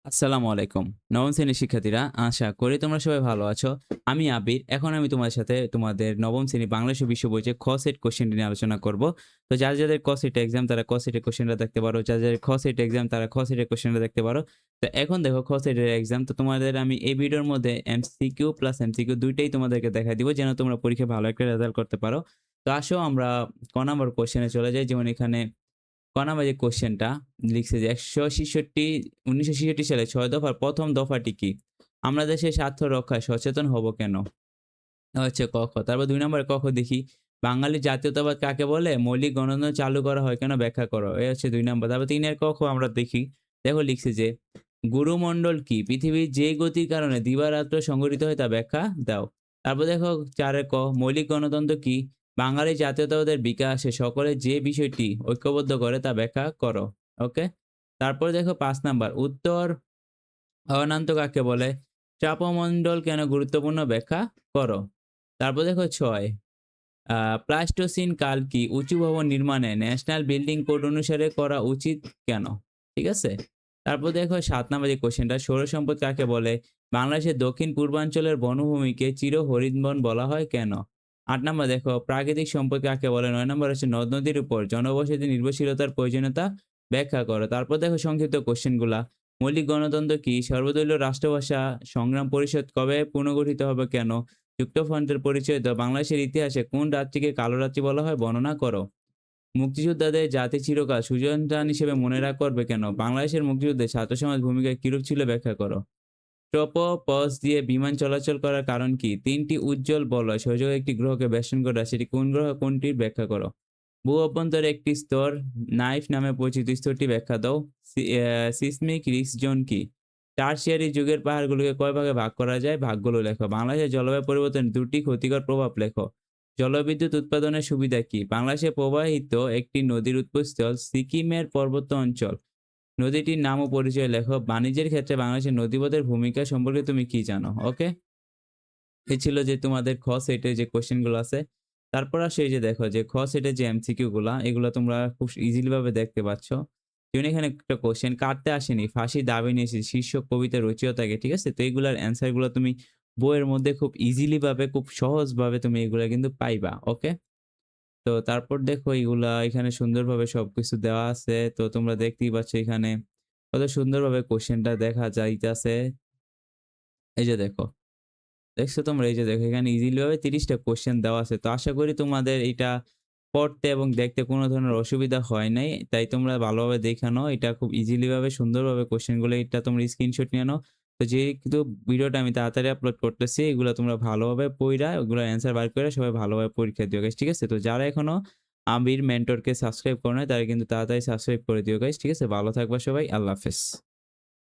আসসালামু আলাইকুম। নবম শ্রেণীর শিক্ষার্থীরা, আশা করি তোমরা সবাই ভালো আছো। আমি আবির। এখন আমি তোমাদের সাথে তোমাদের নবম শ্রেণী বাংলাদেশ ও বিশ্ব বইয়ের খ সেট কোশ্চেনটি নিয়ে আলোচনা করব। তো যাদের ক সেট এক্সাম তারা ক সেটের কোশ্চেনটা দেখতে পারো। যাদের খ সেট এক্সাম তারা খ সেটের কোশ্চেনটা দেখতে পারো। তো এখন দেখো খ সেটের এক্সাম। তো তোমাদের আমি এই ভিডিওর মধ্যে এমসিকিউ প্লাস এমসিকিউ ২ টাই তোমাদেরকে দেখাই দিব যেন তোমরা পরীক্ষায় ভালো একটা রেজাল্ট করতে পারো। তো আসো আমরা ক নাম্বার কোশ্চেনে চলে যাই। যেমন এখানে ক নাম্বার যে কোয়েশ্চেনটা লিখছে যে ১৯৬৬ সালে ৬ দফার ১ম দফাটি কি? আমরা দেশের স্বার্থ রক্ষায় সচেতন হব কেন? হচ্ছে ক, খ। তারপর ২ নম্বরে ক, খ দেখি। বাঙালির জাতীয়তাবাদ কাকে বলে? মৌলিক গণতন্ত্র চালু করা হয় কেন? ব্যাখ্যা করো। এই হচ্ছে ২ নাম্বার। তারপর ৩ এর ক, খ আমরা দেখি। দেখো লিখছে যে গুরুমণ্ডল কি? পৃথিবীর যে গতির কারণে দিবারাত্র সংঘটিত হয় তা ব্যাখ্যা দাও। তারপর দেখো ৪ এর ক, মৌলিক গণতন্ত্র কি? বাঙালি জাতীয়তাবাদের বিকাশে সকলের যে বিষয়টি ঐক্যবদ্ধ করে তা ব্যাখ্যা করো। ওকে? তারপরে দেখো ৫ নাম্বার উত্তর অনান্ত কাকে বলে? চাপমণ্ডল কেন গুরুত্বপূর্ণ ব্যাখ্যা করো। তারপর দেখো ৬ আ প্লাস্টোসিন কাল কি? উঁচু ভবন নির্মাণে ন্যাশনাল বিল্ডিং কোড অনুসারে করা উচিত কেন? ঠিক আছে? তারপর দেখো ৭ নাম্বার যে কোয়েশ্চেনটা সৌর সম্পদ কাকে বলে? বাংলাদেশের দক্ষিণ পূর্বাঞ্চলের বনভূমিকে চির হরিতবন বলা হয় কেন? ৮ নাম্বার দেখো প্রাকৃতিক সম্পদ কাকে বলে? ৯ নাম্বার হচ্ছে নদ-নদীর উপর জনবসতি নির্ভরশীলতার প্রয়োজনীয়তা ব্যাখ্যা করো। তারপর দেখো সংক্ষিপ্ত কোয়েশ্চেনগুলা। মৌলিক গণতন্ত্র কি? সর্বদলীয় রাষ্ট্রভাষা সংগ্রাম পরিষদ কবে পুনর্গঠিত হবে কেন? যুক্তফ্রন্টের পরিচয় দাও। বাংলাদেশের ইতিহাসে কোন রাত্রিকে কালো রাত্রি বলা হয় বর্ণনা করো। মুক্তিযোদ্ধাদের জাতি চিরকাল সুজনটান হিসেবে মনে করবে কেন? বাংলাদেশের মুক্তিযুদ্ধে ছাত্র সমাজ ভূমিকা কিরূপ ছিল ব্যাখ্যা করো। ট্রপোপজ দিয়ে বিমান চলাচল করার কারণ কি? ৩টি উজ্জ্বল বলয় সহযোগে একটি গ্রহকে বেষ্টন করে সেটি কোন গ্রহ কোনটির ব্যাখ্যা করো। ভূ অভ্যন্তরে একটি স্তর নাইফ নামে পরিচিত স্তরটি ব্যাখ্যা দাও। সিসমিক রিস্ক জোন কি? টারশিয়ারি যুগের পাহাড়গুলোকে কয় ভাগে ভাগ করা যায়? ভাগগুলো লেখো। বাংলাদেশের জলবায়ু পরিবর্তনের ২টি ক্ষতিকর প্রভাব লেখো। জলবিদ্যুৎ উৎপাদনের সুবিধা কি? বাংলাদেশে প্রবাহিত একটি নদীর উৎপস্থল সিকিমের পার্বত্য অঞ্চল। নদীটির নাম ও পরিচয় লেখো। বাণিজ্যের ক্ষেত্রে বাংলাদেশের নদীপথের ভূমিকা সম্পর্কে তুমি কি জানো? ওকে? এই ছিল যে তোমাদের খ সেটের যে কোয়েশ্চেন গুলো আছে। তারপর আসো এই যে দেখো যে খ সেটের যে এমসিকিউ গুলা এগুলা তোমরা খুব ইজিলি ভাবে দেখতে পাচ্ছ। যেমন এখানে একটা কোয়েশ্চেন কাটতে আসেনি, ফাঁসির দাবি নিয়েছে শীর্ষক কবিতার রচয়িতাকে। ঠিক আছে? তো এগুলার অ্যান্সার গুলো তুমি বইয়ের মধ্যে খুব ইজিলি ভাবে খুব সহজভাবে তুমি এগুলা কিন্তু পাইবা। ওকে? তো তারপর দেখো এগুলা এখানে সুন্দরভাবে সবকিছু দেওয়া আছে। তো তোমরা দেখতেই পাচ্ছ এখানে কত সুন্দরভাবে কোয়েশ্চেনটা দেখা যাইতাছে। এই যে দেখো। দেখছো তোমরা? এই যে দেখো এখানে ইজিলি ভাবে ৩০ টা কোয়েশ্চেন দেওয়া আছে। তো আশা করি তোমাদের এইটা পড়তে এবং দেখতে কোন ধরনের অসুবিধা হয় নাই। তাই তোমরা ভালোভাবে দেখে নাও। এটা খুব ইজিলি ভাবে সুন্দরভাবে কোয়েশ্চেন গুলো এটা তোমরা স্ক্রিনশট নিয়ে নাও। তো যেহেতু ভিডিওটা আমি তাড়াতাড়ি আপলোড করতেছি, এগুলা তোমরা ভালোভাবে পইড়া ওগুলার অ্যান্সার বার করে সবাই ভালোভাবে পরীক্ষা দিও গাইস। ঠিক আছে? তো যারা এখনো আবির মেন্টরকে সাবস্ক্রাইব করো নাই তারা কিন্তু তাড়াতাড়ি সাবস্ক্রাইব করে দিও গাইস। ঠিক আছে? ভালো থাকবা সবাই। আল্লাহ হাফেজ।